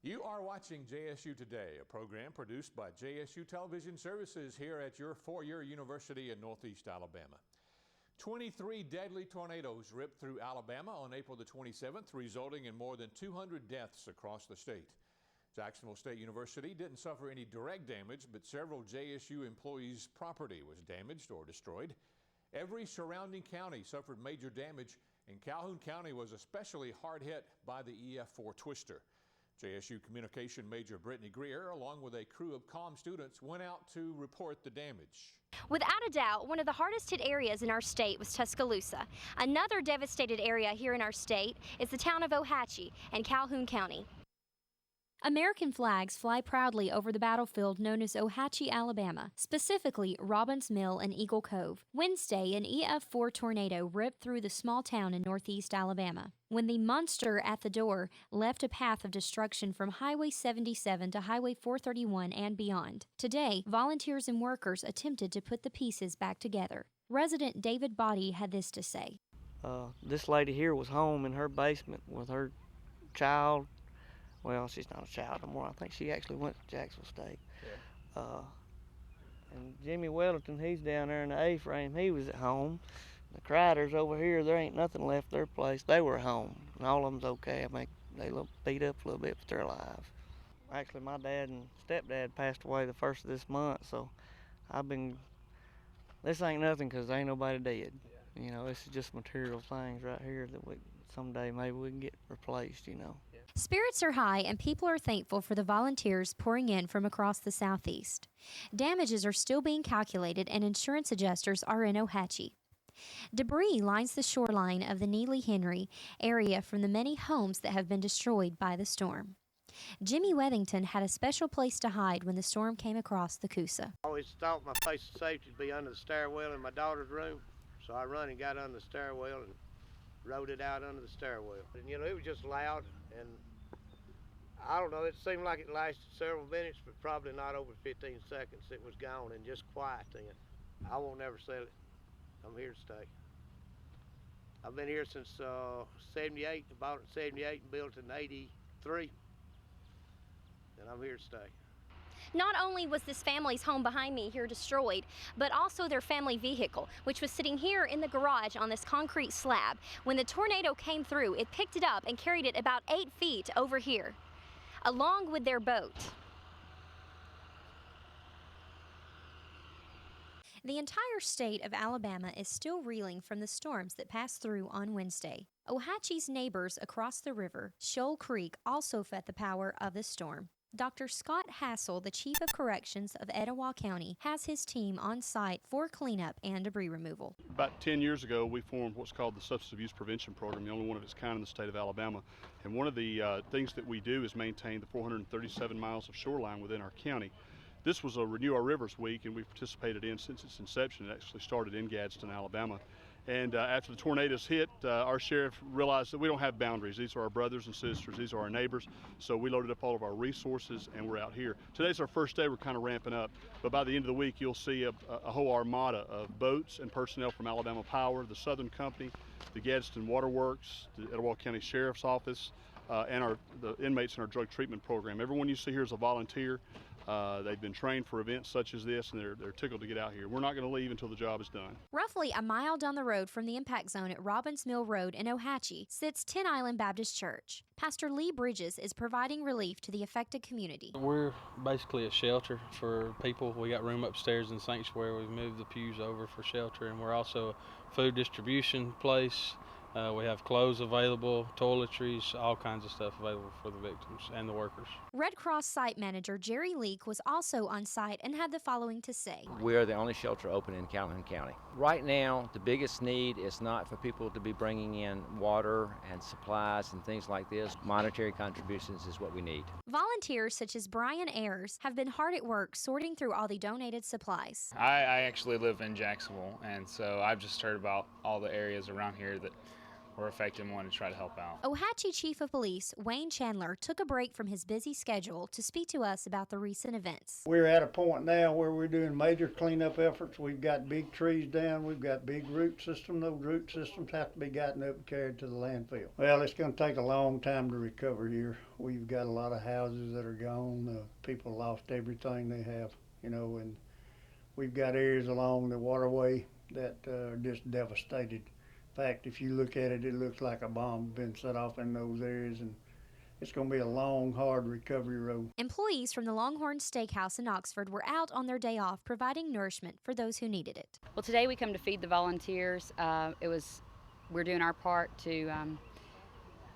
You are watching JSU Today, a program produced by JSU Television Services here at your four-year university in Northeast Alabama. 23 deadly tornadoes ripped through Alabama on April the 27th, resulting in more than 200 deaths across the state. Jacksonville State University didn't suffer any direct damage, but several JSU employees' property was damaged or destroyed. Every surrounding county suffered major damage, and Calhoun County was especially hard hit by the EF4 twister. JSU Communication Major Brittany Greer, along with a crew of comm students, went out to report the damage. Without a doubt, one of the hardest hit areas in our state was Tuscaloosa. Another devastated area here in our state is the town of Ohatchee in Calhoun County. American flags fly proudly over the battlefield known as Ohatchee, Alabama, specifically Robbins Mill and Eagle Cove. Wednesday, an EF4 tornado ripped through the small town in northeast Alabama. When the monster at the door left a path of destruction from Highway 77 to Highway 431 and beyond. Today, volunteers and workers attempted to put the pieces back together. Resident David Body had this to say. This lady here was home in her basement with her child. Well, she's not a child anymore. I think she actually went to Jacksonville State. Yeah. And Jimmy Wellington, he's down there in the A-frame. He was at home. The Criders over here, there ain't nothing left their place. They were home, and all of them's okay. I mean, they look beat up a little bit, but they're alive. Actually, my dad and stepdad passed away the first of this month, so this ain't nothing because ain't nobody dead. Yeah. You know, this is just material things right here that someday maybe we can get replaced, you know. Spirits are high and people are thankful for the volunteers pouring in from across the southeast. Damages are still being calculated and insurance adjusters are in Ohatchee. Debris lines the shoreline of the Neely-Henry area from the many homes that have been destroyed by the storm. Jimmy Wethington had a special place to hide when the storm came across the Coosa. I always thought my place of safety would be under the stairwell in my daughter's room, so I run and got under the stairwell and rode it out under the stairwell. And you know, it was just loud, and I don't know, it seemed like it lasted several minutes, but probably not over 15 seconds. It was gone and just quiet then. I won't ever sell it. I'm here to stay. I've been here since 78, bought it in 78 and built it in 83, and I'm here to stay. Not only was this family's home behind me here destroyed, but also their family vehicle, which was sitting here in the garage on this concrete slab. When the tornado came through, it picked it up and carried it about 8 feet over here, along with their boat. The entire state of Alabama is still reeling from the storms that passed through on Wednesday. Ohatchee's neighbors across the river, Shoal Creek, also felt the power of the storm. Dr. Scott Hassel, the Chief of Corrections of Etowah County, has his team on site for cleanup and debris removal. About 10 years ago, we formed what's called the Substance Abuse Prevention Program, the only one of its kind in the state of Alabama. And one of the things that we do is maintain the 437 miles of shoreline within our county. This was a Renew Our Rivers Week, and we've participated in since its inception. It actually started in Gadsden, Alabama. And after the tornadoes hit, our sheriff realized that we don't have boundaries. These are our brothers and sisters. These are our neighbors. So we loaded up all of our resources, and we're out here. Today's our first day. We're kind of ramping up. But by the end of the week, you'll see a whole armada of boats and personnel from Alabama Power, the Southern Company, the Gadsden Waterworks, the Etowah County Sheriff's Office, and the inmates in our drug treatment program. Everyone you see here is a volunteer. They've been trained for events such as this, and they're tickled to get out here. We're not going to leave until the job is done. Roughly a mile down the road from the impact zone at Robbins Mill Road in Ohatchee sits Ten Island Baptist Church. Pastor Lee Bridges is providing relief to the affected community. We're basically a shelter for people. We got room upstairs in the sanctuary. We've moved the pews over for shelter, and we're also a food distribution place. We have clothes available, toiletries, all kinds of stuff available for the victims and the workers. Red Cross site manager Jerry Leake was also on site and had the following to say. We are the only shelter open in Calhoun County. Right now, the biggest need is not for people to be bringing in water and supplies and things like this. Monetary contributions is what we need. Volunteers such as Brian Ayers have been hard at work sorting through all the donated supplies. I actually live in Jacksonville, and so I've just heard about all the areas around here that we're affected and want to try to help out. Ohatchee Chief of Police Wayne Chandler took a break from his busy schedule to speak to us about the recent events. We're at a point now where we're doing major cleanup efforts. We've got big trees down. We've got big root systems. Those root systems have to be gotten up and carried to the landfill. Well, it's going to take a long time to recover here. We've got a lot of houses that are gone. People lost everything they have, and we've got areas along the waterway that are just devastated. In fact, if you look at it, it looks like a bomb has been set off in those areas, and it's going to be a long, hard recovery road. Employees from the Longhorn Steakhouse in Oxford were out on their day off providing nourishment for those who needed it. Well, today we come to feed the volunteers. We're doing our part to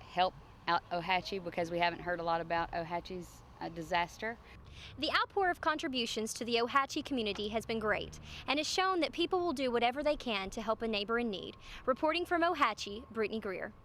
help out Ohatchee because we haven't heard a lot about Ohatchee's disaster. The outpour of contributions to the Ohatchee community has been great and has shown that people will do whatever they can to help a neighbor in need. Reporting from Ohatchee, Brittany Greer.